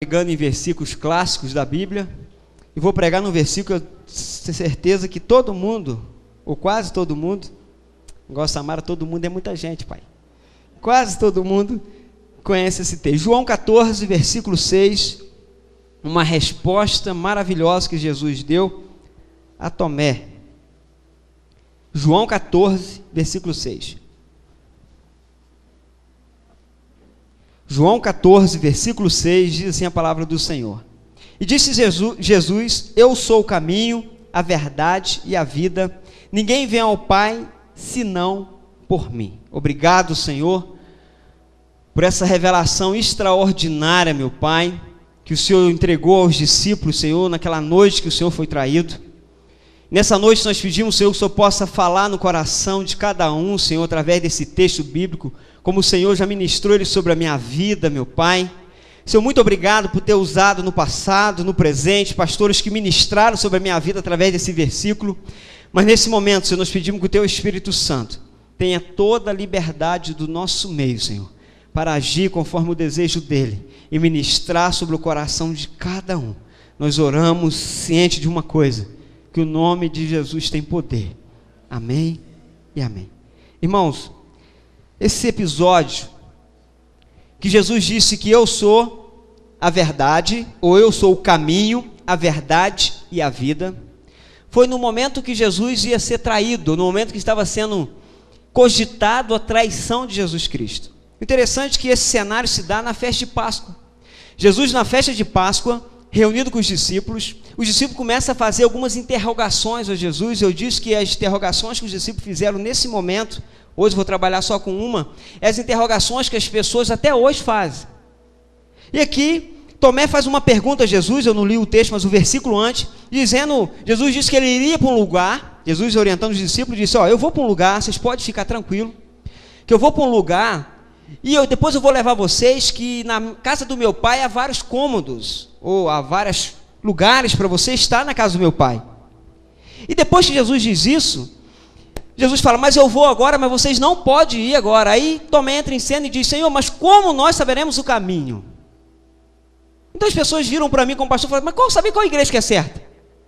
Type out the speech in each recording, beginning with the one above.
pregando em versículos clássicos da Bíblia, e vou pregar num versículo, eu tenho certeza que todo mundo, ou quase todo mundo, igual Samara, todo mundo é muita gente, pai. Quase todo mundo conhece esse texto. João 14, versículo 6, uma resposta maravilhosa que Jesus deu a Tomé. João 14, versículo 6. João 14, versículo 6, diz assim a palavra do Senhor. E disse Jesus, eu sou o caminho, a verdade e a vida. Ninguém vem ao Pai, senão por mim. Obrigado, Senhor, por essa revelação extraordinária, meu Pai, que o Senhor entregou aos discípulos, Senhor, naquela noite que o Senhor foi traído. Nessa noite nós pedimos, Senhor, que o Senhor possa falar no coração de cada um, Senhor, através desse texto bíblico, como o Senhor já ministrou ele sobre a minha vida, meu Pai. Senhor, muito obrigado por ter usado no passado, no presente, pastores que ministraram sobre a minha vida através desse versículo. Mas nesse momento, Senhor, nós pedimos que o Teu Espírito Santo tenha toda a liberdade do nosso meio, Senhor, para agir conforme o desejo dEle e ministrar sobre o coração de cada um. Nós oramos ciente de uma coisa, que o nome de Jesus tem poder. Amém e amém. Irmãos, esse episódio que Jesus disse que eu sou a verdade, ou eu sou o caminho, a verdade e a vida, foi no momento que Jesus ia ser traído, no momento que estava sendo cogitado a traição de Jesus Cristo. Interessante que esse cenário se dá na festa de Páscoa. Jesus, na festa de Páscoa, reunido com os discípulos começam a fazer algumas interrogações a Jesus. Eu disse que as interrogações que os discípulos fizeram nesse momento, hoje vou trabalhar só com uma, é as interrogações que as pessoas até hoje fazem. E aqui, Tomé faz uma pergunta a Jesus, eu não li o texto, mas o versículo antes, Jesus disse que ele iria para um lugar, Jesus orientando os discípulos, disse, eu vou para um lugar, vocês podem ficar tranquilos, que eu vou para um lugar, e depois eu vou levar vocês, que na casa do meu pai há vários cômodos, ou há vários lugares para você estar na casa do meu pai. E depois que Jesus diz isso, Jesus fala, mas eu vou agora, mas vocês não podem ir agora. Aí Tomé entra em cena e diz, Senhor, mas como nós saberemos o caminho? Então as pessoas viram para mim como pastor e falaram, mas qual saber qual igreja que é certa?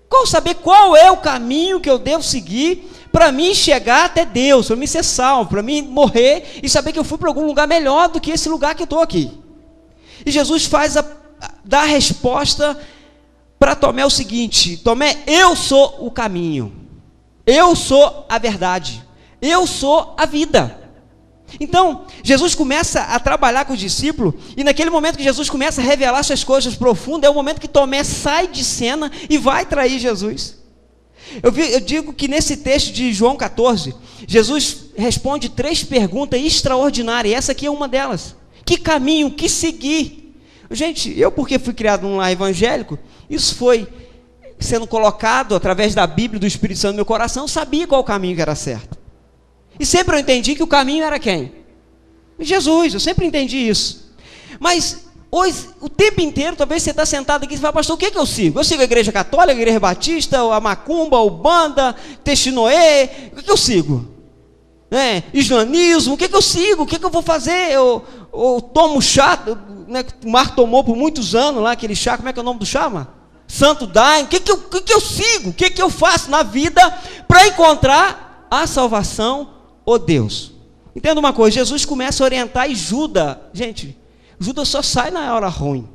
Qual saber qual é o caminho que eu devo seguir para mim chegar até Deus, para mim ser salvo, para mim morrer e saber que eu fui para algum lugar melhor do que esse lugar que eu estou aqui? E Jesus dá a resposta para Tomé o seguinte, Tomé, eu sou o caminho, eu sou a verdade, eu sou a vida. Então, Jesus começa a trabalhar com os discípulos, e naquele momento que Jesus começa a revelar suas coisas profundas, é o momento que Tomé sai de cena e vai trair Jesus. Eu digo que nesse texto de João 14, Jesus responde 3 perguntas extraordinárias, e essa aqui é uma delas. Que caminho, que seguir? Gente, eu porque fui criado num lar evangélico, isso foi sendo colocado através da Bíblia, do Espírito Santo no meu coração, eu sabia qual o caminho que era certo. E sempre eu entendi que o caminho era quem? Jesus, eu sempre entendi isso. Mas hoje, o tempo inteiro, talvez você está sentado aqui e fala, pastor, o que é que eu sigo? Eu sigo a igreja católica, a igreja batista, a macumba, a umbanda, Testinoê, o que eu sigo? Islamismo, o que eu sigo? O que eu vou fazer? Eu tomo chá, o Marco tomou por muitos anos lá, aquele chá, como é que é o nome do chá, Marco? Santo Daime, o que eu sigo? O que eu faço na vida para encontrar a salvação, ó Deus? Entenda uma coisa, Jesus começa a orientar e Judas, gente, Judas só sai na hora ruim.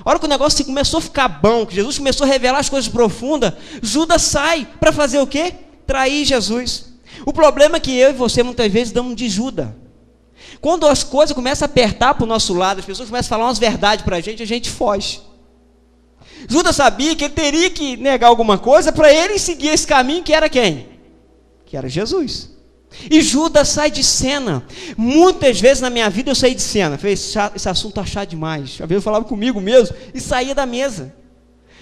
A hora que o negócio começou a ficar bom, que Jesus começou a revelar as coisas profundas, Judas sai para fazer o quê? Trair Jesus. O problema é que eu e você muitas vezes damos de Judas. Quando as coisas começam a apertar para o nosso lado, as pessoas começam a falar umas verdades para a gente foge. Judas sabia que ele teria que negar alguma coisa para ele seguir esse caminho, que era quem? Que era Jesus. E Judas sai de cena. Muitas vezes na minha vida eu saí de cena. Falei, esse assunto está chato demais. Às vezes eu falava comigo mesmo e saía da mesa.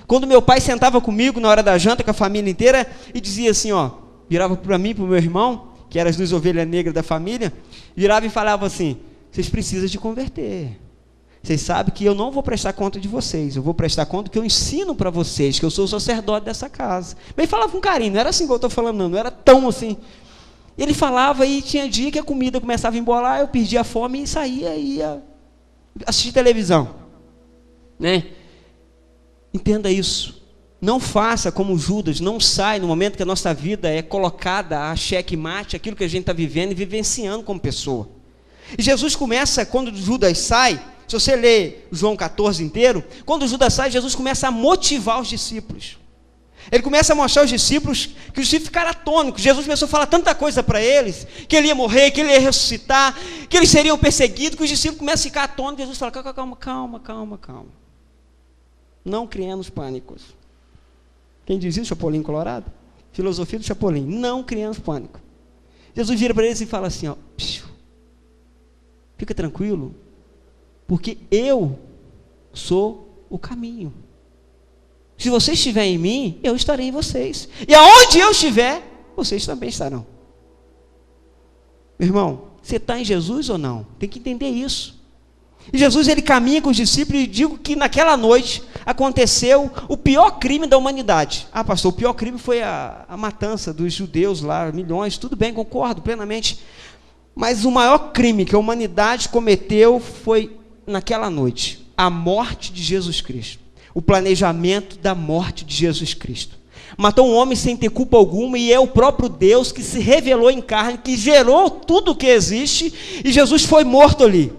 Quando meu pai sentava comigo na hora da janta com a família inteira e dizia assim, virava para mim, para o meu irmão, que era as 2 ovelhas negras da família, virava e falava assim, vocês precisam de converter. Vocês sabem que eu não vou prestar conta de vocês, eu vou prestar conta do que eu ensino para vocês, que eu sou o sacerdote dessa casa. Mas ele falava com carinho, não era assim que eu estou falando, não era tão assim. Ele falava e tinha dia que a comida começava a embolar, eu perdia a fome e saía e ia assistir televisão. Entenda isso. Não faça como Judas, não sai no momento que a nossa vida é colocada a xeque-mate, aquilo que a gente está vivendo e vivenciando como pessoa. E Jesus começa, quando Judas sai, se você ler João 14 inteiro, quando Judas sai, Jesus começa a motivar os discípulos. Ele começa a mostrar aos discípulos que os discípulos ficaram atônicos. Jesus começou a falar tanta coisa para eles, que ele ia morrer, que ele ia ressuscitar, que eles seriam perseguidos, que os discípulos começam a ficar atônicos. Jesus fala, calma. Não criemos pânicos. Quem diz isso? Chapolin Colorado? Filosofia do Chapolin. Não criemos pânico. Jesus vira para eles e fala assim, ó, fica tranquilo, porque eu sou o caminho. Se você estiver em mim, eu estarei em vocês. E aonde eu estiver, vocês também estarão. Meu irmão, você está em Jesus ou não? Tem que entender isso. E Jesus, ele caminha com os discípulos e digo que naquela noite aconteceu o pior crime da humanidade. Ah, pastor, o pior crime foi a matança dos judeus lá, milhões, tudo bem, concordo plenamente. Mas o maior crime que a humanidade cometeu foi naquela noite, a morte de Jesus Cristo. O planejamento da morte de Jesus Cristo. Matou um homem sem ter culpa alguma, e é o próprio Deus que se revelou em carne, que gerou tudo o que existe, e Jesus foi morto ali.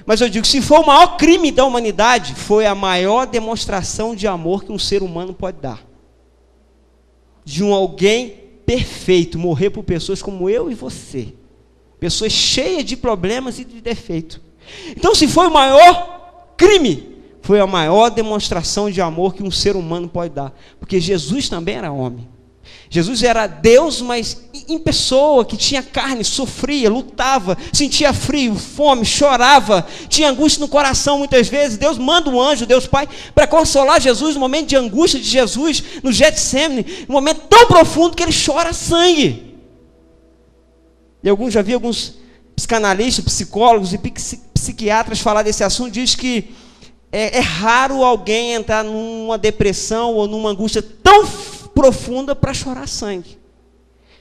Mas eu digo, se foi o maior crime da humanidade, foi a maior demonstração de amor que um ser humano pode dar. De alguém perfeito, morrer por pessoas como eu e você. Pessoas cheias de problemas e de defeito. Então, se foi o maior crime, foi a maior demonstração de amor que um ser humano pode dar. Porque Jesus também era homem. Jesus era Deus, mas em pessoa, que tinha carne, sofria, lutava, sentia frio, fome, chorava, tinha angústia no coração muitas vezes. Deus manda um anjo, Deus Pai, para consolar Jesus no momento de angústia de Jesus, no Getsemane, um momento tão profundo que ele chora sangue. E já vi alguns psicanalistas, psicólogos e psiquiatras falar desse assunto, diz que é raro alguém entrar numa depressão ou numa angústia tão profunda para chorar sangue.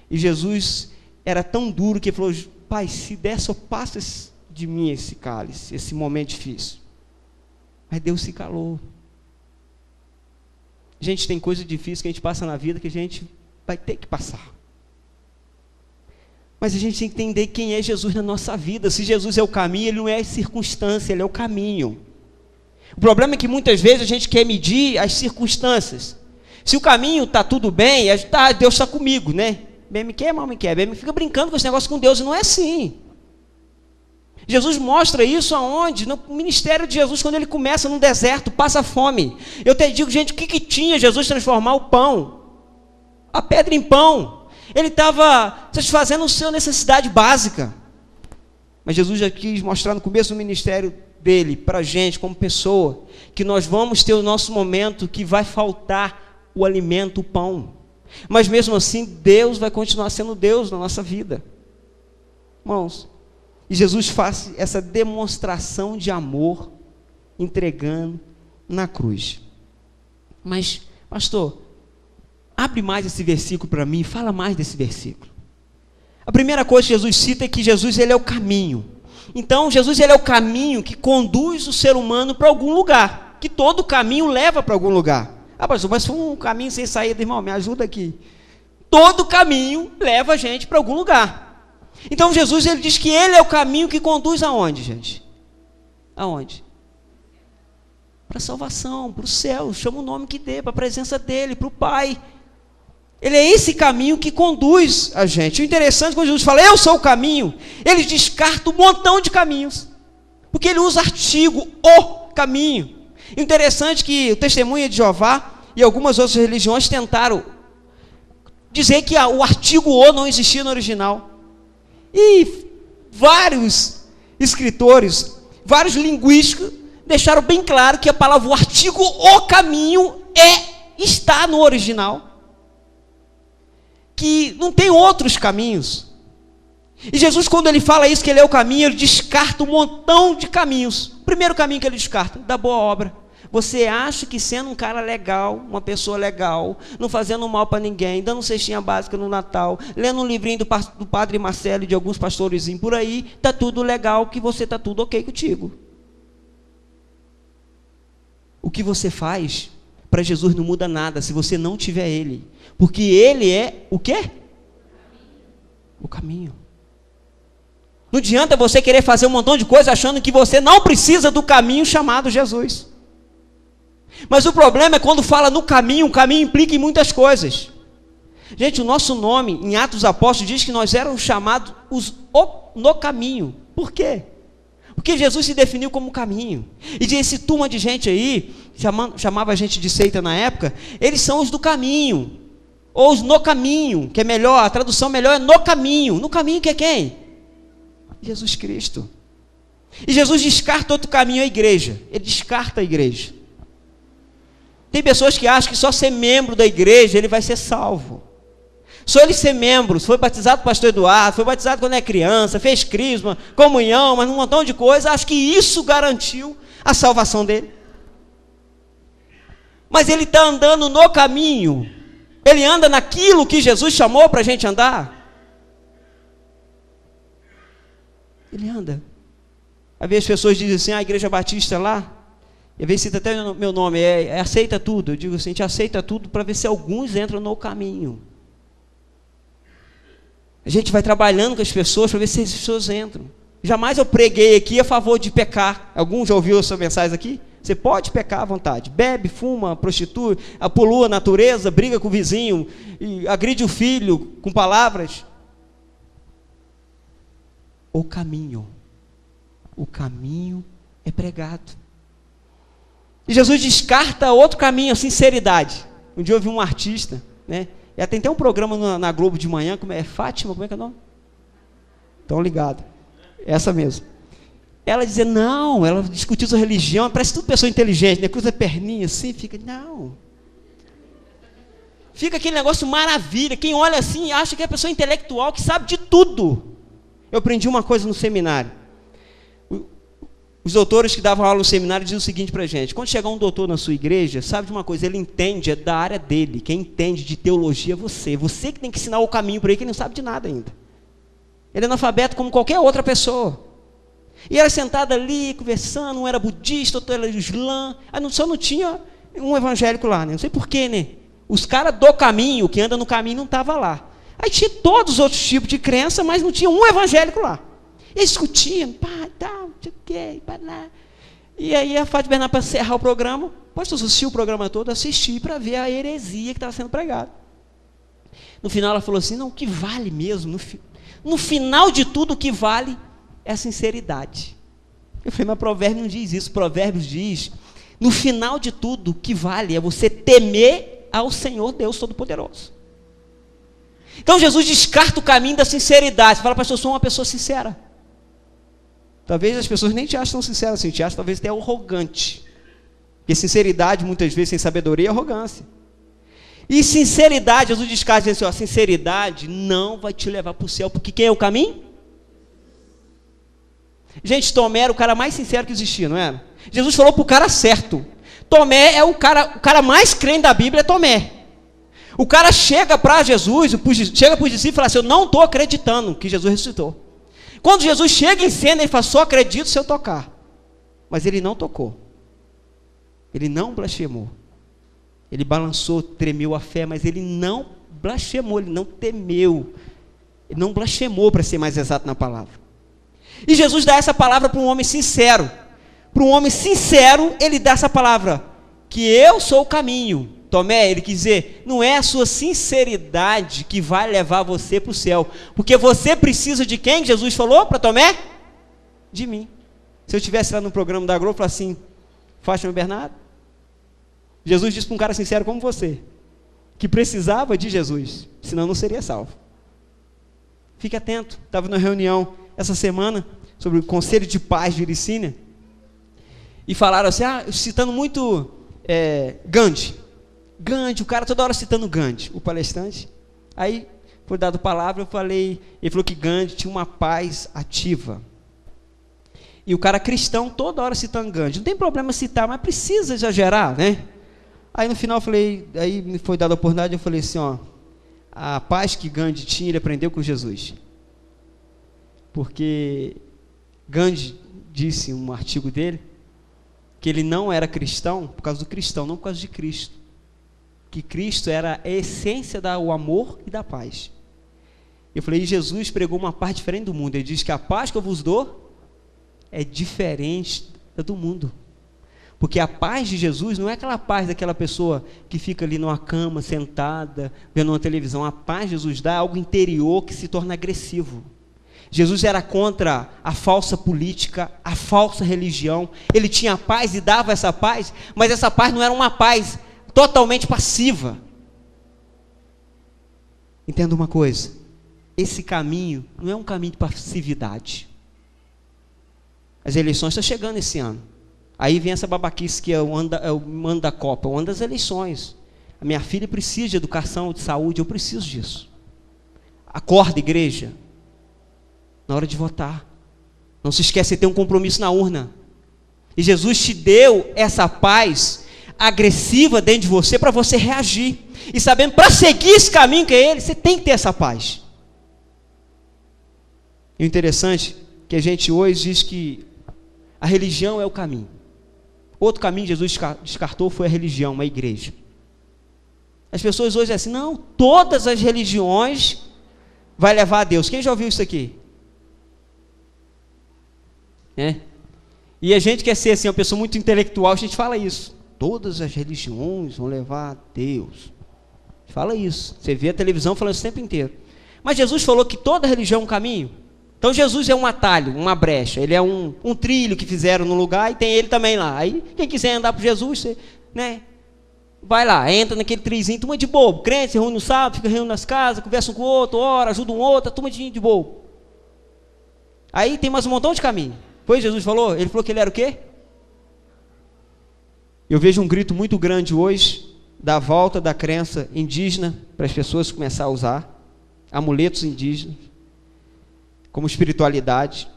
E Jesus era tão duro que ele falou, Pai, se der, só passa de mim esse cálice, esse momento difícil. Mas Deus se calou. Gente, tem coisa difícil que a gente passa na vida que a gente vai ter que passar. Mas a gente tem que entender quem é Jesus na nossa vida. Se Jesus é o caminho, ele não é circunstância, ele é o caminho. O problema é que muitas vezes a gente quer medir as circunstâncias. Se o caminho está tudo bem, Deus está comigo, né? Bem me quer, mal me quer. Bem me fica brincando com esse negócio com Deus, e não é assim. Jesus mostra isso aonde? No ministério de Jesus, quando ele começa no deserto, passa fome. Eu até digo, gente, o que tinha Jesus transformar o pão? A pedra em pão. Ele estava satisfazendo a sua necessidade básica. Mas Jesus já quis mostrar no começo do ministério dele, para a gente como pessoa, que nós vamos ter o nosso momento que vai faltar o alimento, o pão. Mas mesmo assim, Deus vai continuar sendo Deus na nossa vida. Irmãos, e Jesus faz essa demonstração de amor, entregando na cruz. Mas, pastor, abre mais esse versículo para mim, fala mais desse versículo. A primeira coisa que Jesus cita é que Jesus, ele é o caminho. Então, Jesus, ele é o caminho que conduz o ser humano para algum lugar, que todo caminho leva para algum lugar. Ah, pastor, mas foi um caminho sem saída, irmão, me ajuda aqui. Todo caminho leva a gente para algum lugar. Então, Jesus, ele diz que ele é o caminho que conduz aonde, gente? Aonde? Para a salvação, para o céu, chama o nome que dê, para a presença dele, para o Pai. Ele é esse caminho que conduz a gente. O interessante é quando Jesus fala, eu sou o caminho, ele descarta um montão de caminhos. Porque ele usa artigo, o caminho. O interessante é que o Testemunha de Jeová e algumas outras religiões tentaram dizer que o artigo o não existia no original. E vários escritores, vários linguísticos, deixaram bem claro que a palavra, o artigo o caminho, está no original. Que não tem outros caminhos. E Jesus, quando ele fala isso, que ele é o caminho, ele descarta um montão de caminhos. O primeiro caminho que ele descarta, da boa obra. Você acha que sendo um cara legal, uma pessoa legal, não fazendo mal para ninguém, dando cestinha básica no Natal, lendo um livrinho do Padre Marcelo e de alguns pastorezinhos por aí, está tudo legal, que você está tudo ok contigo. O que você faz para Jesus não muda nada se você não tiver Ele. Porque Ele é o quê? O caminho. Não adianta você querer fazer um montão de coisa achando que você não precisa do caminho chamado Jesus. Mas o problema é quando fala no caminho, o caminho implica em muitas coisas. Gente, o nosso nome em Atos dos Apóstolos diz que nós éramos chamados no caminho. Por quê? Porque Jesus se definiu como caminho. E de esse turma de gente aí, chamava a gente de seita na época, eles são os do caminho. Ou os no caminho, que é melhor, a tradução melhor é no caminho. No caminho que é quem? Jesus Cristo. E Jesus descarta outro caminho, a igreja. Ele descarta a igreja. Tem pessoas que acham que só ser membro da igreja ele vai ser salvo. Só ele ser membro, foi batizado por pastor Eduardo, foi batizado quando é criança, fez crisma, comunhão, mas um montão de coisa, acho que isso garantiu a salvação dele. Mas ele está andando no caminho, ele anda naquilo que Jesus chamou para a gente andar. Ele anda. Às vezes as pessoas dizem assim, a igreja batista lá, e às vezes cita até meu nome, aceita tudo. Eu digo assim, a gente aceita tudo para ver se alguns entram no caminho. A gente vai trabalhando com as pessoas para ver se as pessoas entram. Jamais eu preguei aqui a favor de pecar. Algum já ouviu essa mensagem aqui? Você pode pecar à vontade. Bebe, fuma, prostitui, polua a natureza, briga com o vizinho, e agride o filho com palavras. O caminho é pregado. E Jesus descarta outro caminho, a sinceridade. Um dia eu vi um artista, né? E tem até um programa na Globo de manhã, como é Fátima, como é que é o nome? Estão ligados. Essa mesmo. Ela dizia, não, ela discutiu sua religião, parece tudo pessoa inteligente, né? Cruza a perninha assim, fica, não. Fica aquele negócio maravilha, quem olha assim acha que é pessoa intelectual, que sabe de tudo. Eu aprendi uma coisa no seminário. Os doutores que davam aula no seminário diziam o seguinte para a gente, quando chegar um doutor na sua igreja, sabe de uma coisa, ele entende, é da área dele, quem entende de teologia é você que tem que ensinar o caminho para ele, que ele não sabe de nada ainda. Ele é analfabeto como qualquer outra pessoa. E era sentada ali, conversando, um era budista, outro era islã, só não tinha um evangélico lá, né? Não sei porquê, né? Os caras do caminho, que andam no caminho, não estavam lá. Aí tinha todos os outros tipos de crença, mas não tinha um evangélico lá. Eles discutiam, tal, não sei o quê, lá. E aí a Fátima Bernardo, para encerrar o programa, pastor, assistiu o programa todo, assisti para ver a heresia que estava sendo pregada. No final ela falou assim, não, o que vale mesmo, no final de tudo o que vale é a sinceridade. Eu falei, mas Provérbios não diz isso, Provérbios diz, no final de tudo o que vale é você temer ao Senhor Deus Todo-Poderoso. Então Jesus descarta o caminho da sinceridade. Você fala, pastor, eu sou uma pessoa sincera. Talvez as pessoas nem te achem tão sincero assim, te acham talvez até arrogante. Porque sinceridade, muitas vezes, sem sabedoria, é arrogância. E sinceridade, Jesus descarta, dizendo assim, sinceridade não vai te levar para o céu, porque quem é o caminho? Gente, Tomé era o cara mais sincero que existia, não era? Jesus falou para o cara certo. Tomé é o cara mais crente da Bíblia, é Tomé. O cara chega para Jesus, chega para os discípulos e fala assim, eu não estou acreditando que Jesus ressuscitou. Quando Jesus chega em cena, ele fala, só acredito se eu tocar. Mas ele não tocou. Ele não blasfemou. Ele balançou, tremeu a fé, mas ele não blasfemou, ele não temeu. Ele não blasfemou, para ser mais exato na palavra. E Jesus dá essa palavra para um homem sincero. Para um homem sincero, ele dá essa palavra, que eu sou o caminho. Tomé, ele quis dizer, não é a sua sinceridade que vai levar você para o céu, porque você precisa de quem? Jesus falou para Tomé? De mim. Se eu estivesse lá no programa da Globo, eu falasse assim, Fátima Bernardo, Jesus disse para um cara sincero como você, que precisava de Jesus, senão não seria salvo. Fique atento, estava numa reunião essa semana, sobre o Conselho de Paz de Licínia, e falaram assim, citando muito Gandhi, o cara toda hora citando Gandhi, o palestrante. Aí foi dado palavra, eu falei, ele falou que Gandhi tinha uma paz ativa. E o cara cristão toda hora citando Gandhi. Não tem problema citar, mas precisa exagerar, né? Aí no final eu falei, aí me foi dada a oportunidade, eu falei assim, a paz que Gandhi tinha, ele aprendeu com Jesus. Porque Gandhi disse em um artigo dele, que ele não era cristão por causa do cristão, não por causa de Cristo. que Cristo era a essência do amor e da paz. Eu falei, Jesus pregou uma paz diferente do mundo. Ele diz que a paz que eu vos dou é diferente da do mundo. Porque a paz de Jesus não é aquela paz daquela pessoa que fica ali numa cama, sentada, vendo uma televisão. A paz de Jesus dá algo interior que se torna agressivo. Jesus era contra a falsa política, a falsa religião. Ele tinha paz e dava essa paz, mas essa paz não era uma paz totalmente passiva. Entenda uma coisa. Esse caminho não é um caminho de passividade. As eleições estão chegando esse ano. Aí vem essa babaquice que é o ano da Copa, o ano das eleições. A minha filha precisa de educação, de saúde, eu preciso disso. Acorda, igreja, na hora de votar. Não se esquece de ter um compromisso na urna. E Jesus te deu essa paz agressiva dentro de você para você reagir. E sabendo, para seguir esse caminho que é ele, você tem que ter essa paz. E o interessante é que a gente hoje diz que a religião é o caminho. Outro caminho que Jesus descartou foi a religião, a igreja. As pessoas hoje dizem assim, não, todas as religiões vai levar a Deus. Quem já ouviu isso aqui? E a gente quer ser assim, uma pessoa muito intelectual, a gente fala isso. Todas as religiões vão levar a Deus. Fala isso. Você vê a televisão falando isso o tempo inteiro. Mas Jesus falou que toda religião é um caminho. Então Jesus é um atalho, uma brecha. Ele é um trilho que fizeram no lugar e tem ele também lá. Aí quem quiser andar por Jesus, você, vai lá, entra naquele trizinho, turma de bobo. Crente, se reúne no sábado, fica reunindo nas casas, conversa um com o outro, ora, ajuda um outro, turma de bobo. Aí tem mais um montão de caminho. Foi Jesus falou? Ele falou que ele era o quê? Eu vejo um grito muito grande hoje da volta da crença indígena para as pessoas começar a usar amuletos indígenas como espiritualidade.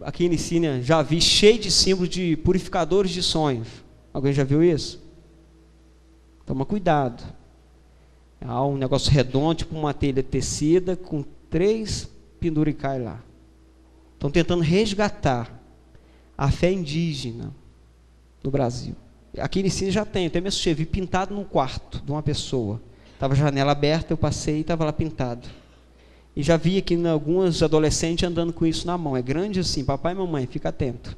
Aqui em Licínia já vi cheio de símbolos de purificadores de sonhos. Alguém já viu isso? Toma cuidado. Há um negócio redondo, tipo uma telha tecida com 3 penduricais lá. Estão tentando resgatar a fé indígena no Brasil. Aqui em Licínia já tem, até mesmo vi pintado num quarto de uma pessoa. Estava a janela aberta, eu passei e estava lá pintado. E já vi aqui alguns adolescentes andando com isso na mão. É grande assim, papai e mamãe, fica atento.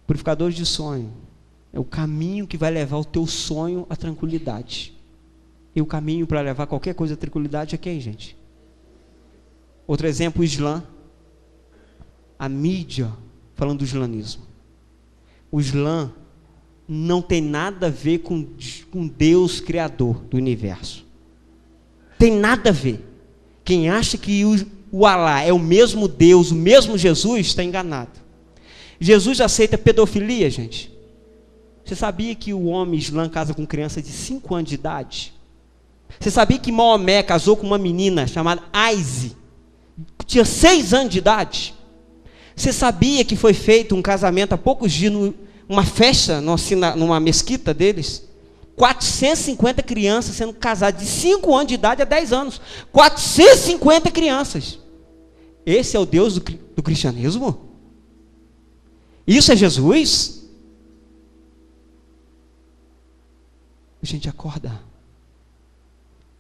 Purificador de sonho. É o caminho que vai levar o teu sonho à tranquilidade. E o caminho para levar qualquer coisa à tranquilidade é quem, gente? Outro exemplo, o Islã. A mídia falando do islamismo. O Islã não tem nada a ver com Deus criador do universo. Tem nada a ver. Quem acha que o Alá é o mesmo Deus, o mesmo Jesus, está enganado. Jesus aceita pedofilia, gente. Você sabia que o homem islã casa com criança de 5 anos de idade? Você sabia que Maomé casou com uma menina chamada Aize, que tinha 6 anos de idade? Você sabia que foi feito um casamento há poucos dias, uma festa numa mesquita deles? 450 crianças sendo casadas de 5 anos de idade a 10 anos. 450 crianças. Esse é o Deus do cristianismo? Isso é Jesus? A gente acorda.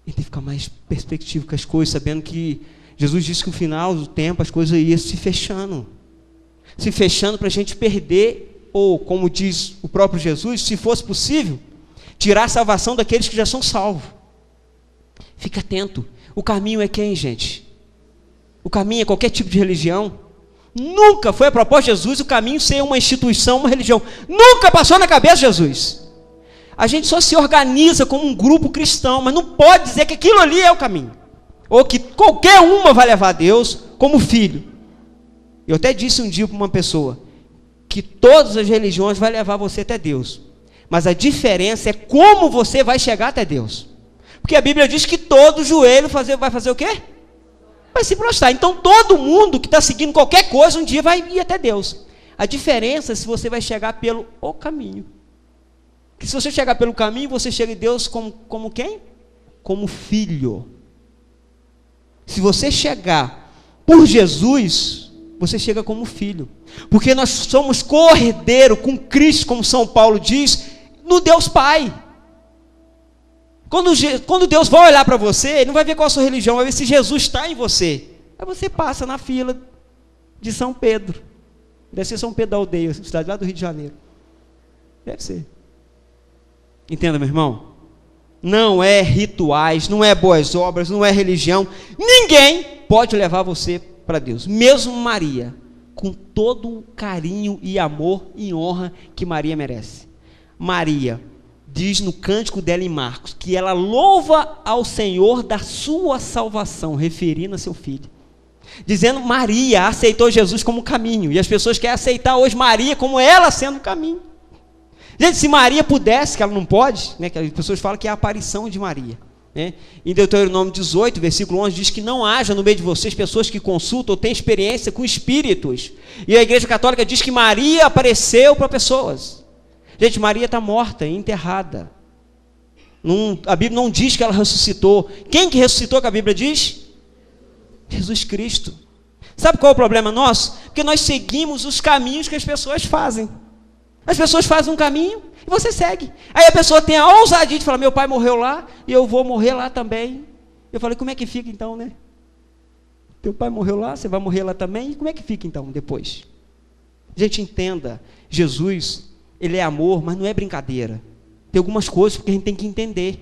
E tem que ficar mais perspectiva com as coisas, sabendo que Jesus disse que no final do tempo as coisas iam se fechando. Se fechando para a gente perder, ou como diz o próprio Jesus, se fosse possível, tirar a salvação daqueles que já são salvos. Fica atento. O caminho é quem, gente? O caminho é qualquer tipo de religião? Nunca foi a proposta de Jesus o caminho ser uma instituição, uma religião. Nunca passou na cabeça de Jesus. A gente só se organiza como um grupo cristão, mas não pode dizer que aquilo ali é o caminho. Ou que qualquer uma vai levar a Deus como filho. Eu até disse um dia para uma pessoa que todas as religiões vão levar você até Deus. Mas a diferença é como você vai chegar até Deus. Porque a Bíblia diz que todo joelho vai fazer o quê? Vai se prostrar. Então todo mundo que está seguindo qualquer coisa, um dia vai ir até Deus. A diferença é se você vai chegar pelo o caminho. Que se você chegar pelo caminho, você chega em Deus como quem? Como filho. Se você chegar por Jesus, você chega como filho. Porque nós somos co-herdeiro com Cristo, como São Paulo diz, no Deus Pai. Quando Deus vai olhar para você, Ele não vai ver qual a sua religião, vai ver se Jesus está em você. Aí você passa na fila de São Pedro. Deve ser São Pedro da Aldeia, cidade lá do Rio de Janeiro. Deve ser. Entenda, meu irmão? Não é rituais, não é boas obras, não é religião. Ninguém pode levar você para Deus. Mesmo Maria, com todo o carinho e amor e honra que Maria merece. Maria diz no cântico dela em Marcos que ela louva ao Senhor da sua salvação, referindo a seu filho. Dizendo, Maria aceitou Jesus como caminho. E as pessoas querem aceitar hoje Maria como ela sendo o caminho. Gente, se Maria pudesse, que ela não pode, né, que as pessoas falam que é a aparição de Maria. Né? Em Deuteronômio 18, versículo 11, diz que não haja no meio de vocês pessoas que consultam ou têm experiência com espíritos. E a Igreja Católica diz que Maria apareceu para pessoas. Gente, Maria está morta, enterrada. A Bíblia não diz que ela ressuscitou. Quem que ressuscitou que a Bíblia diz? Jesus Cristo. Sabe qual é o problema nosso? Porque nós seguimos os caminhos que as pessoas fazem. As pessoas fazem um caminho e você segue. Aí a pessoa tem a ousadia de falar, meu pai morreu lá e eu vou morrer lá também. Eu falei, como é que fica então, né? Teu pai morreu lá, você vai morrer lá também. E como é que fica então depois? Gente, entenda, Jesus, Ele é amor, mas não é brincadeira. Tem algumas coisas que a gente tem que entender.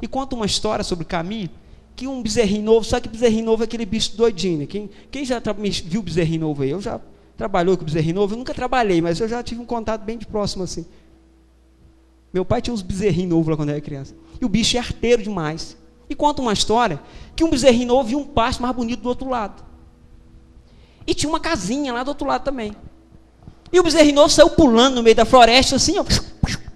E conta uma história sobre o caminho, que um bezerrinho novo, sabe que bezerrinho novo é aquele bicho doidinho, né? Quem já viu bezerrinho novo aí? Eu já trabalhou com bezerrinho novo, eu nunca trabalhei, mas eu já tive um contato bem de próximo assim. Meu pai tinha uns bezerrinhos novos lá quando eu era criança. E o bicho é arteiro demais. E conta uma história que um bezerrinho novo viu um pasto mais bonito do outro lado. E tinha uma casinha lá do outro lado também. E o bezerrinho novo saiu pulando no meio da floresta, assim, ó,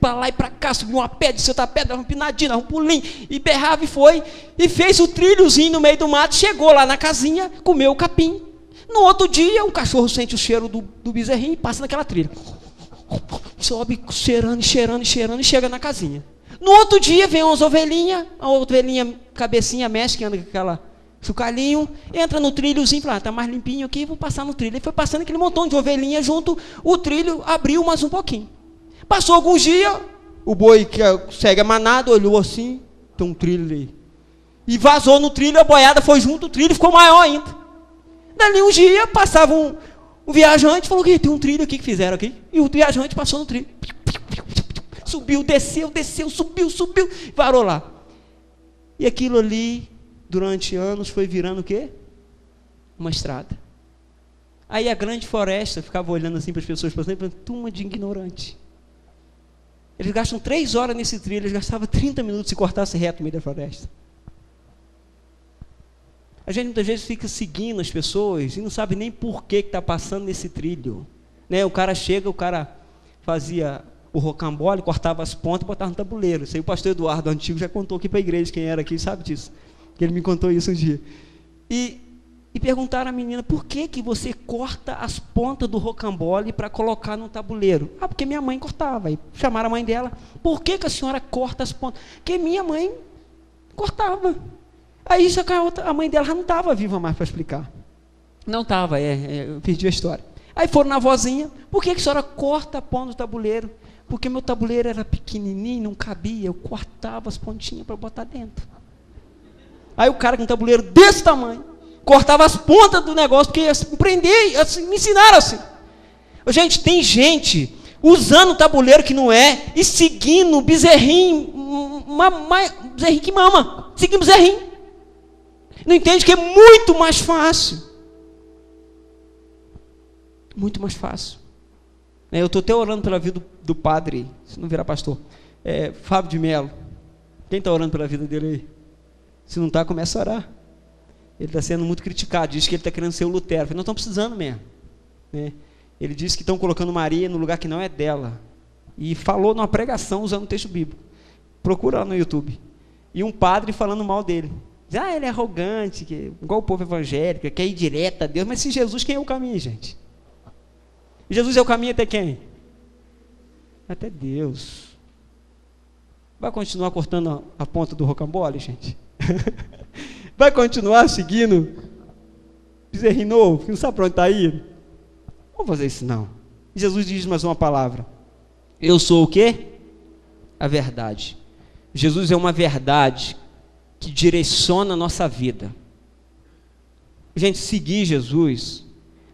para lá e para cá, subiu uma pedra, desceu outra pedra, dava um pinadinho, dava um pulinho, e berrava e foi, e fez o trilhozinho no meio do mato, chegou lá na casinha, comeu o capim. No outro dia, o cachorro sente o cheiro do bezerrinho e passa naquela trilha. Sobe cheirando, cheirando, cheirando e chega na casinha. No outro dia, vem umas ovelhinhas, a ovelhinha, cabecinha mexe, que anda com aquela chucalinho, entra no trilhozinho, fala, tá mais limpinho aqui, vou passar no trilho. Ele foi passando aquele montão de ovelhinha junto, o trilho abriu mais um pouquinho. Passou alguns dias, o boi que segue a manada, olhou assim, tem um trilho ali. E vazou no trilho, a boiada foi junto, o trilho ficou maior ainda. Dali um dia, passava um viajante, falou que tem um trilho aqui que fizeram aqui. E o viajante passou no trilho. Subiu, desceu, subiu, parou lá. E aquilo ali, durante anos, foi virando o quê? Uma estrada. Aí a grande floresta ficava olhando assim para as pessoas, passando, falando, turma de ignorante. Eles gastam 3 horas nesse trilho, eles gastavam 30 minutos se cortasse reto no meio da floresta. A gente muitas vezes fica seguindo as pessoas e não sabe nem por que está passando nesse trilho. Né? O cara chega, o cara fazia o rocambole, cortava as pontas e botava no tabuleiro. Isso aí o pastor Eduardo Antigo já contou aqui para a igreja, quem era aqui sabe disso. Que ele me contou isso um dia. E perguntaram à menina, por que você corta as pontas do rocambole para colocar no tabuleiro? Ah, porque minha mãe cortava. E chamaram a mãe dela, por que a senhora corta as pontas? Porque minha mãe cortava. Aí a mãe dela já não estava viva mais para explicar. Não estava, eu perdi a história. Aí foram na vozinha, por que a senhora corta a ponta do tabuleiro? Porque meu tabuleiro era pequenininho, não cabia, eu cortava as pontinhas para botar dentro. Aí o cara com um tabuleiro desse tamanho, cortava as pontas do negócio, porque aprendi, assim, me ensinaram assim. Gente, tem gente usando o tabuleiro que não é, e seguindo o bezerrinho, bezerrinho que mama, seguindo o bezerrinho. Não entende que é muito mais fácil. Muito mais fácil. Eu estou até orando pela vida do padre, se não virar pastor, Fábio de Melo. Quem está orando pela vida dele aí? Se não está, começa a orar. Ele está sendo muito criticado, diz que ele está querendo ser o Lutero. Eu falei, nós estamos precisando mesmo. Né? Ele disse que estão colocando Maria no lugar que não é dela. E falou numa pregação usando o texto bíblico. Procura lá no YouTube. E um padre falando mal dele. Diz, ele é arrogante, igual o povo evangélico, quer ir direto a Deus. Mas se Jesus, quem é o caminho, gente? Jesus é o caminho até quem? Até Deus. Vai continuar cortando a ponta do rocambole, gente? Vai continuar seguindo bezerrinho novo, que não sabe para onde está indo? Vamos fazer isso não. Jesus diz mais uma palavra. Eu sou o quê? a verdade. Jesus é uma verdade que direciona a nossa vida. Gente, seguir Jesus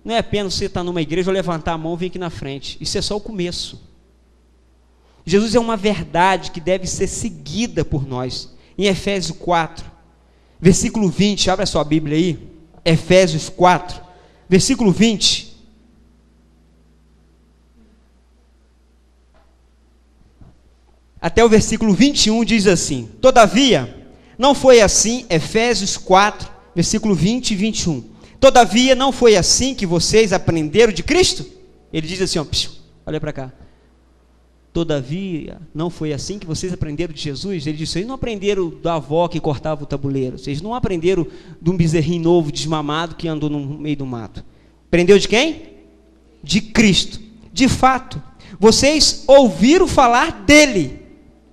não é apenas você estar numa igreja ou levantar a mão e vir aqui na frente. Isso é só o começo. Jesus é uma verdade que deve ser seguida por nós. Em Efésios 4, versículo 20, abre a sua Bíblia aí. Efésios 4, versículo 20. Até o versículo 21 diz assim: todavia, não foi assim, Efésios 4, versículo 20 e 21. Todavia, não foi assim que vocês aprenderam de Cristo? Ele diz assim, ó, olha para cá. Todavia, não foi assim que vocês aprenderam de Jesus? Ele diz, vocês não aprenderam da avó que cortava o tabuleiro, vocês não aprenderam de um bezerrinho novo, desmamado, que andou no meio do mato. Aprendeu de quem? De Cristo. De fato, vocês ouviram falar dele,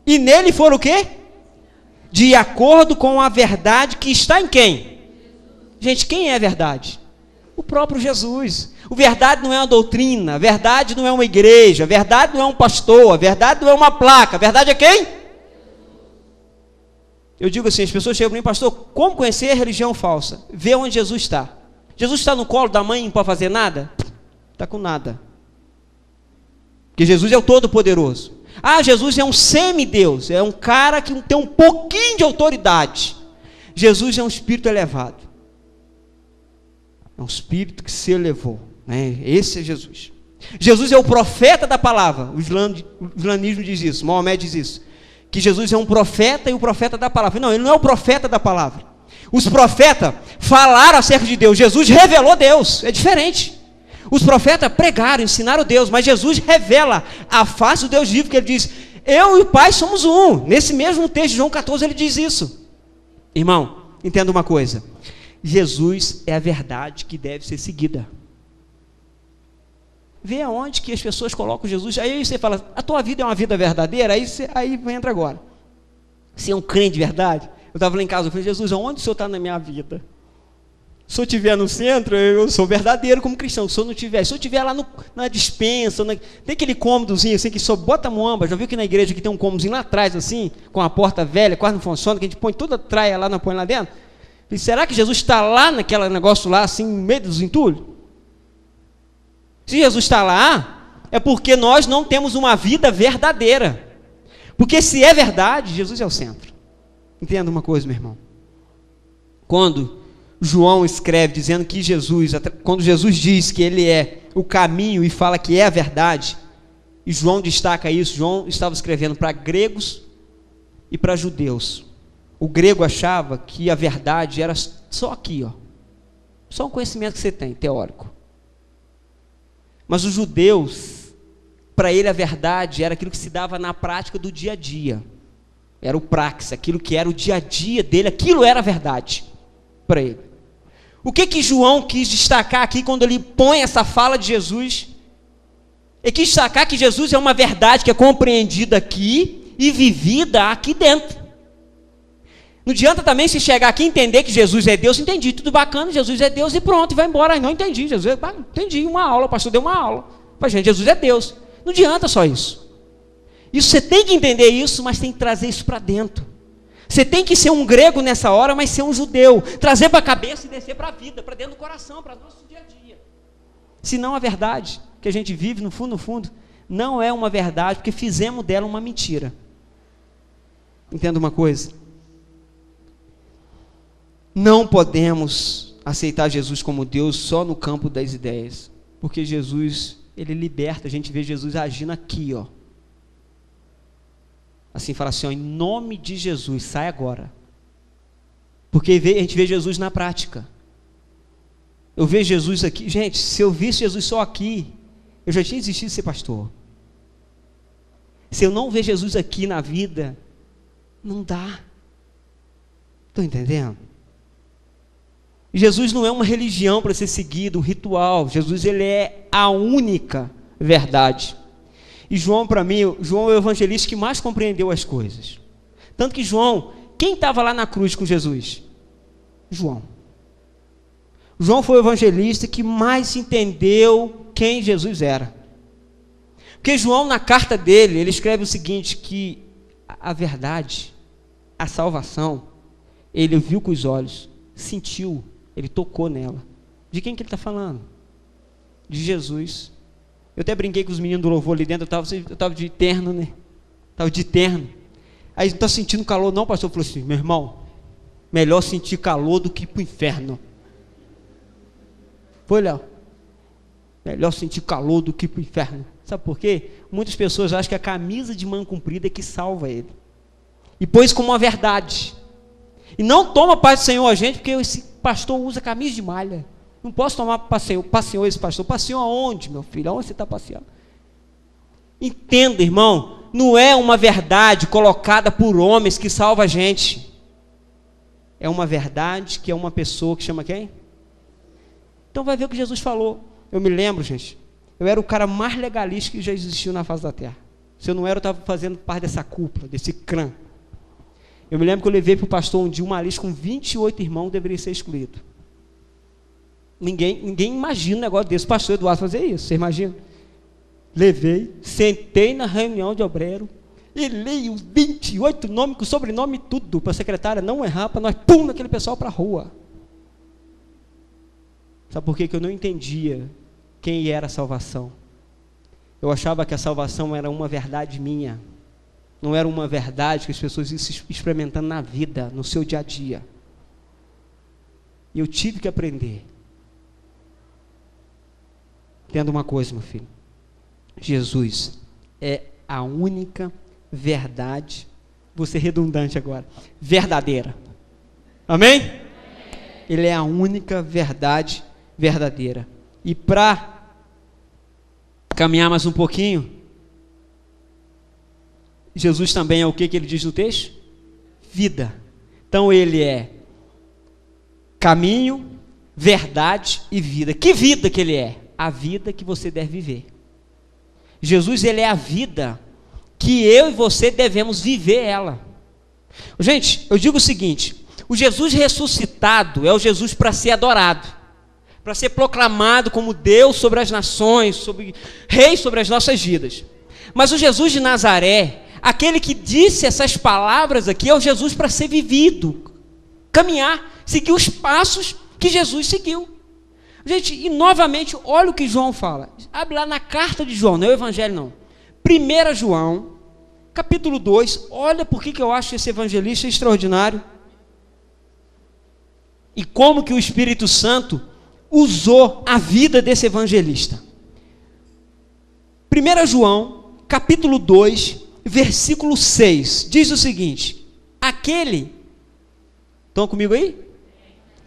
e nele foram o quê? De acordo com a verdade que está em quem? Gente, quem é a verdade? O próprio Jesus. A verdade não é uma doutrina, a verdade não é uma igreja, a verdade não é um pastor, a verdade não é uma placa, a verdade é quem? Eu digo assim, as pessoas chegam para mim, pastor, como conhecer a religião falsa? Vê onde Jesus está. Jesus está no colo da mãe e não pode fazer nada? Está com nada. Porque Jesus é o Todo-Poderoso. Ah, Jesus é um semideus, é um cara que tem um pouquinho de autoridade. Jesus é um espírito elevado. É um espírito que se elevou, né? Esse é Jesus. Jesus é o profeta da palavra. O islamismo diz isso, Maomé diz isso, que Jesus é um profeta e o profeta da palavra. Não, ele não é o profeta da palavra. Os profetas falaram acerca de Deus, Jesus revelou Deus, é diferente. Os profetas pregaram, ensinaram Deus, mas Jesus revela a face do Deus vivo, porque ele diz, eu e o Pai somos um. Nesse mesmo texto de João 14 ele diz isso. Irmão, entenda uma coisa, Jesus é a verdade que deve ser seguida. Vê aonde que as pessoas colocam Jesus. Aí você fala, a tua vida é uma vida verdadeira? Aí entra agora. Você é um crente de verdade? Eu estava lá em casa, eu falei, Jesus, aonde o Senhor está na minha vida? Se eu estiver no centro, eu sou verdadeiro como cristão. Se eu não tiver, se eu estiver lá na dispensa, tem aquele cômodozinho assim, que só bota muamba. Já viu que na igreja que tem um cômodozinho lá atrás, assim, com a porta velha, quase não funciona, que a gente põe toda a traia lá, não põe lá dentro? E será que Jesus está lá naquele negócio lá, assim, no meio dos entulhos? Se Jesus está lá, é porque nós não temos uma vida verdadeira. Porque se é verdade, Jesus é o centro. Entenda uma coisa, meu irmão. Quando João escreve dizendo que Jesus, quando Jesus diz que ele é o caminho e fala que é a verdade, e João destaca isso, João estava escrevendo para gregos e para judeus. O grego achava que a verdade era só aqui, ó. Só um conhecimento que você tem, teórico. Mas os judeus, para ele a verdade era aquilo que se dava na prática do dia a dia. Era o praxis, aquilo que era o dia a dia dele, aquilo era a verdade para ele. O que João quis destacar aqui quando ele põe essa fala de Jesus? Ele quis destacar que Jesus é uma verdade que é compreendida aqui e vivida aqui dentro. Não adianta também se chegar aqui e entender que Jesus é Deus, entendi, tudo bacana, Jesus é Deus e pronto, e vai embora. Aí não entendi, Jesus entendi uma aula, o pastor deu uma aula. Mas gente, Jesus é Deus. Não adianta só isso. Isso você tem que entender isso, mas tem que trazer isso para dentro. Você tem que ser um grego nessa hora, mas ser um judeu. Trazer para a cabeça e descer para a vida, para dentro do coração, para o nosso dia a dia. Senão a verdade que a gente vive no fundo, não é uma verdade, porque fizemos dela uma mentira. Entenda uma coisa. Não podemos aceitar Jesus como Deus só no campo das ideias. Porque Jesus, ele liberta, a gente vê Jesus agindo aqui, ó. Assim, fala assim, ó, em nome de Jesus, sai agora. Porque a gente vê Jesus na prática. Eu vejo Jesus aqui, gente, se eu visse Jesus só aqui, eu já tinha desistido de ser pastor. Se eu não ver Jesus aqui na vida, não dá. Estão entendendo? Jesus não é uma religião para ser seguido, um ritual. Jesus, ele é a única verdade. E João, para mim, João é o evangelista que mais compreendeu as coisas. Tanto que João, quem estava lá na cruz com Jesus? João. João foi o evangelista que mais entendeu quem Jesus era. Porque João, na carta dele, ele escreve o seguinte, que a verdade, a salvação, ele viu com os olhos, sentiu, ele tocou nela. De quem que ele está falando? De Jesus. Eu até brinquei com os meninos do louvor ali dentro, eu estava de terno, né? Estava de terno. Aí não está sentindo calor não, o pastor falou assim, meu irmão, melhor sentir calor do que ir para o inferno. Foi, Léo? Melhor sentir calor do que ir para o inferno. Sabe por quê? Muitas pessoas acham que a camisa de manga comprida é que salva ele. E põe isso como uma verdade. E não toma paz do Senhor a gente, porque esse pastor usa camisa de malha. Não posso tomar passeio esse pastor. Passeou aonde, meu filho? Aonde você está passeando? Entenda, irmão, não é uma verdade colocada por homens que salva a gente. É uma verdade que é uma pessoa que chama quem? Então vai ver o que Jesus falou. Eu me lembro, gente, eu era o cara mais legalista que já existiu na face da terra. Se eu não era, eu estava fazendo parte dessa cúpula, desse clã. Eu me lembro que eu levei para o pastor um dia uma lista com 28 irmãos que deveria ser excluído. Ninguém imagina um negócio desse. O pastor Eduardo fazer isso, você imagina? Levei, sentei na reunião de obreiro e li os 28 nomes, com sobrenome e tudo, para a secretária não errar, para nós, pum, aquele pessoal para a rua. Sabe por quê? Que eu não entendia quem era a salvação. Eu achava que a salvação era uma verdade minha. Não era uma verdade que as pessoas iam se experimentando na vida, no seu dia a dia. E eu tive que aprender. Entenda uma coisa, meu filho. Jesus é a única verdade, vou ser redundante agora, verdadeira. Amém? Ele é a única verdade verdadeira. E para caminhar mais um pouquinho, Jesus também é o que ele diz no texto? Vida. Então ele é caminho, verdade e vida. Que vida que ele é? A vida que você deve viver. Jesus, ele é a vida que eu e você devemos viver ela. Gente, eu digo o seguinte, o Jesus ressuscitado é o Jesus para ser adorado, para ser proclamado como Deus sobre as nações, Rei sobre as nossas vidas. Mas o Jesus de Nazaré, aquele que disse essas palavras aqui, é o Jesus para ser vivido, caminhar, seguir os passos que Jesus seguiu. Gente, e novamente, olha o que João fala. Abre lá na carta de João, não é o evangelho não. 1 João, capítulo 2, olha por que eu acho esse evangelista extraordinário. E como que o Espírito Santo usou a vida desse evangelista. 1 João, capítulo 2, versículo 6, diz o seguinte: aquele, estão comigo aí?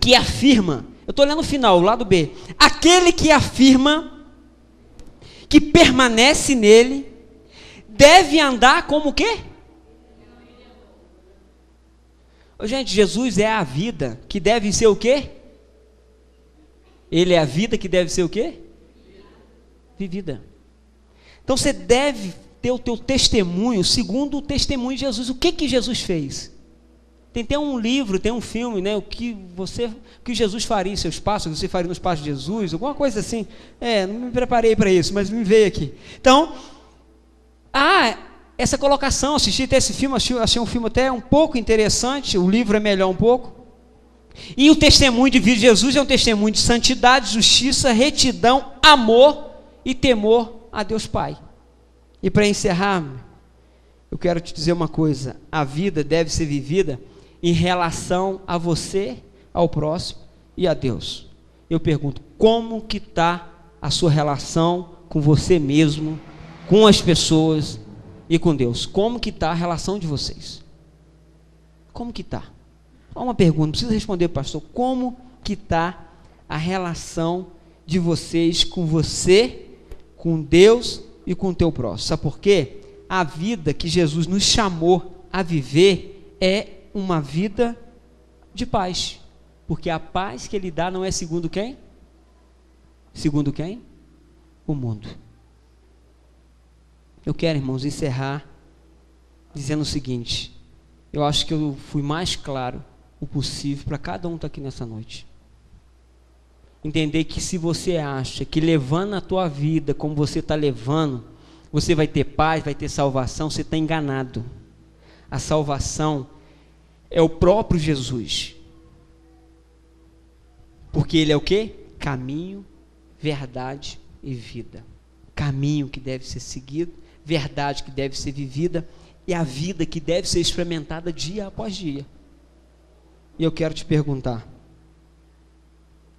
Que afirma, eu estou lendo o final, o lado B, aquele que afirma que permanece nele, deve andar como o quê? Gente, Jesus é a vida que deve ser o quê? Ele é a vida que deve ser o quê? Vivida. Então você deve ter o teu testemunho segundo o testemunho de Jesus. O que Jesus fez? Tem um livro, tem um filme, né? O que Jesus faria em seus passos, o que você faria nos passos de Jesus, alguma coisa assim. Não me preparei para isso, mas me veio aqui. Então, essa colocação, assisti até esse filme, achei um filme até um pouco interessante, o livro é melhor um pouco. E o testemunho de vida de Jesus é um testemunho de santidade, justiça, retidão, amor e temor a Deus Pai. E para encerrar, eu quero te dizer uma coisa: a vida deve ser vivida em relação a você, ao próximo e a Deus. Eu pergunto, como que está a sua relação com você mesmo, com as pessoas e com Deus? Como que está a relação de vocês? Como que está? Só uma pergunta, não precisa responder, pastor. Como que está a relação de vocês com você, com Deus e com o teu próximo? Sabe por quê? A vida que Jesus nos chamou a viver é uma vida de paz. Porque a paz que Ele dá não é segundo quem? Segundo quem? O mundo. Eu quero, irmãos, encerrar dizendo o seguinte: eu acho que eu fui mais claro o possível para cada um que está aqui nessa noite. Entender que se você acha que levando a tua vida como você está levando, você vai ter paz, vai ter salvação, você está enganado. A salvação é o próprio Jesus. Porque ele é o quê? Caminho, verdade e vida. Caminho que deve ser seguido, verdade que deve ser vivida e a vida que deve ser experimentada dia após dia. E eu quero te perguntar,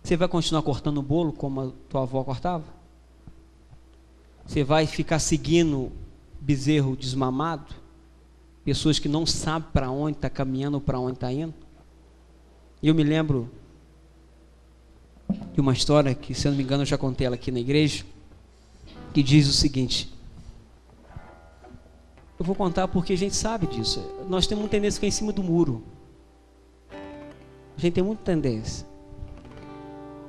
você vai continuar cortando o bolo como a tua avó cortava? Você vai ficar seguindo bezerro desmamado? Pessoas que não sabem para onde está caminhando ou para onde está indo? E eu me lembro de uma história que, se eu não me engano, eu já contei ela aqui na igreja, que diz o seguinte. Eu vou contar porque a gente sabe disso. Nós temos muita tendência a ficar em cima do muro. A gente tem muita tendência.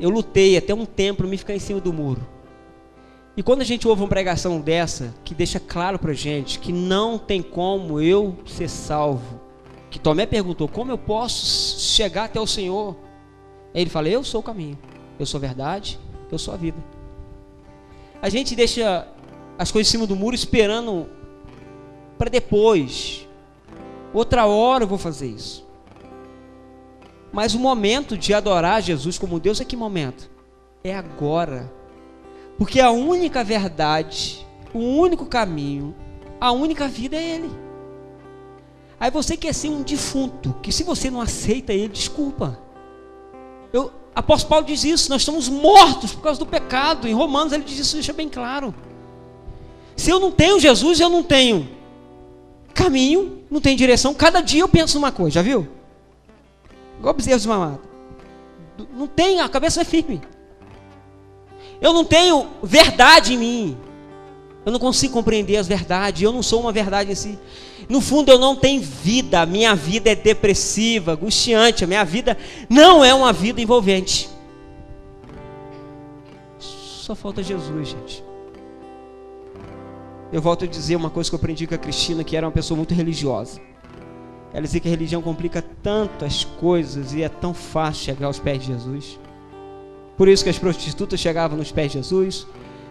Eu lutei até um tempo para me ficar em cima do muro. E quando a gente ouve uma pregação dessa, que deixa claro para a gente que não tem como eu ser salvo, que Tomé perguntou, como eu posso chegar até o Senhor? Aí ele fala, eu sou o caminho, eu sou a verdade, eu sou a vida. A gente deixa as coisas em cima do muro esperando para depois. Outra hora eu vou fazer isso. Mas o momento de adorar Jesus como Deus é que momento? É agora. Porque a única verdade, o único caminho, a única vida é Ele. Aí você quer ser um defunto, que se você não aceita Ele, desculpa. Apóstolo Paulo diz isso, nós estamos mortos por causa do pecado. Em Romanos ele diz isso, deixa bem claro. Se eu não tenho Jesus, eu não tenho caminho, não tenho direção. Cada dia eu penso numa coisa, já viu? Igual bezerro desmamado. Não tem, a cabeça é firme. Eu não tenho verdade em mim. Eu não consigo compreender as verdades. Eu não sou uma verdade em si. No fundo eu não tenho vida. A minha vida é depressiva, angustiante. A minha vida não é uma vida envolvente. Só falta Jesus, gente. Eu volto a dizer uma coisa que eu aprendi com a Cristina, que era uma pessoa muito religiosa. Ela dizia que a religião complica tanto as coisas e é tão fácil chegar aos pés de Jesus. Por isso que as prostitutas chegavam nos pés de Jesus,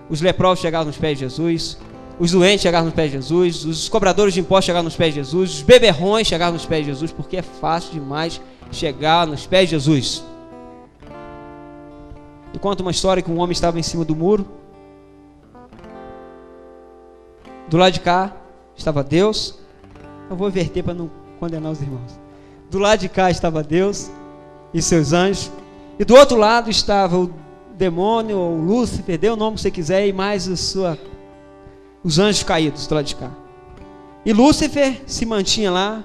os leprosos chegavam nos pés de Jesus, os doentes chegavam nos pés de Jesus, os cobradores de impostos chegavam nos pés de Jesus, os beberrões chegavam nos pés de Jesus, porque é fácil demais chegar nos pés de Jesus. E conta uma história que um homem estava em cima do muro. Do lado de cá estava Deus. Eu vou inverter para não condenar os irmãos. Do lado de cá estava Deus e seus anjos. E do outro lado estava o demônio, ou Lúcifer, dê o nome que você quiser, e mais os anjos caídos do lado de cá. E Lúcifer se mantinha lá.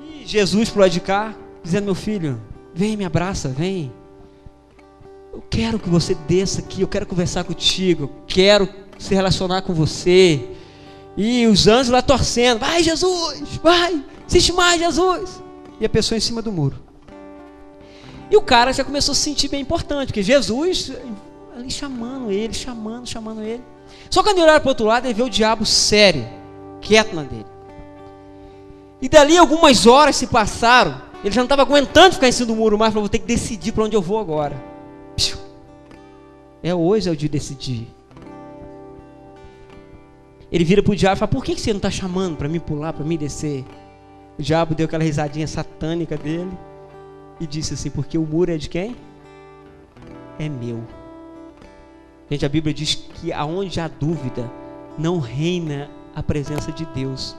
E Jesus pro lado de cá, dizendo, meu filho, vem, me abraça, vem. Eu quero que você desça aqui, eu quero conversar contigo, eu quero se relacionar com você. E os anjos lá torcendo, vai Jesus, vai, assiste mais Jesus. E a pessoa em cima do muro. E o cara já começou a se sentir bem importante, porque Jesus ali chamando ele, chamando ele. Só que quando ele olhar para o outro lado, ele vê o diabo sério, quieto na dele. E dali algumas horas se passaram, ele já não estava aguentando ficar em cima do muro mais, falou, vou ter que decidir para onde eu vou agora. Hoje é o dia de decidir. Ele vira para o diabo e fala, por que você não está chamando para mim pular, para mim descer? O diabo deu aquela risadinha satânica dele e disse assim, porque o muro é de quem? É meu. Gente, a Bíblia diz que aonde há dúvida, não reina a presença de Deus.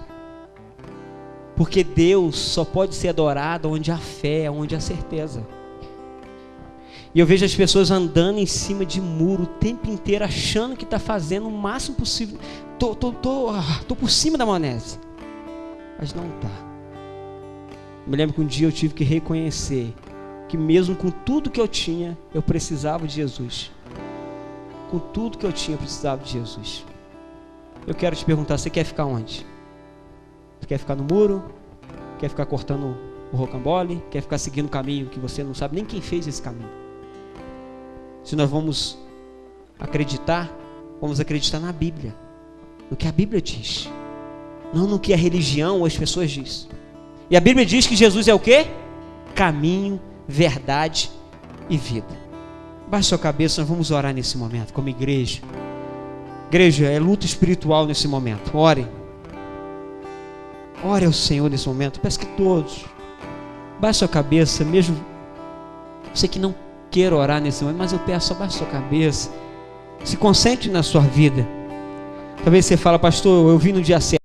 Porque Deus só pode ser adorado onde há fé, onde há certeza. E eu vejo as pessoas andando em cima de muro o tempo inteiro, achando que está fazendo o máximo possível. Tô por cima da maionese. Mas não está. Me lembro que um dia eu tive que reconhecer que mesmo com tudo que eu tinha, eu precisava de Jesus. Com tudo que eu tinha, eu precisava de Jesus. Eu quero te perguntar, você quer ficar onde? Você quer ficar no muro? Quer ficar cortando o rocambole? Quer ficar seguindo o caminho que você não sabe nem quem fez esse caminho? Se nós vamos acreditar na Bíblia, no que a Bíblia diz, não no que a religião ou as pessoas dizem. E a Bíblia diz que Jesus é o quê? Caminho, verdade e vida. Baixe sua cabeça, nós vamos orar nesse momento, como igreja. Igreja, é luta espiritual nesse momento. Ore. Ore ao Senhor nesse momento. Peço que todos baixe sua cabeça, mesmo você que não queira orar nesse momento, mas eu peço, baixe sua cabeça. Se concentre na sua vida. Talvez você fale, pastor, eu vim no dia certo.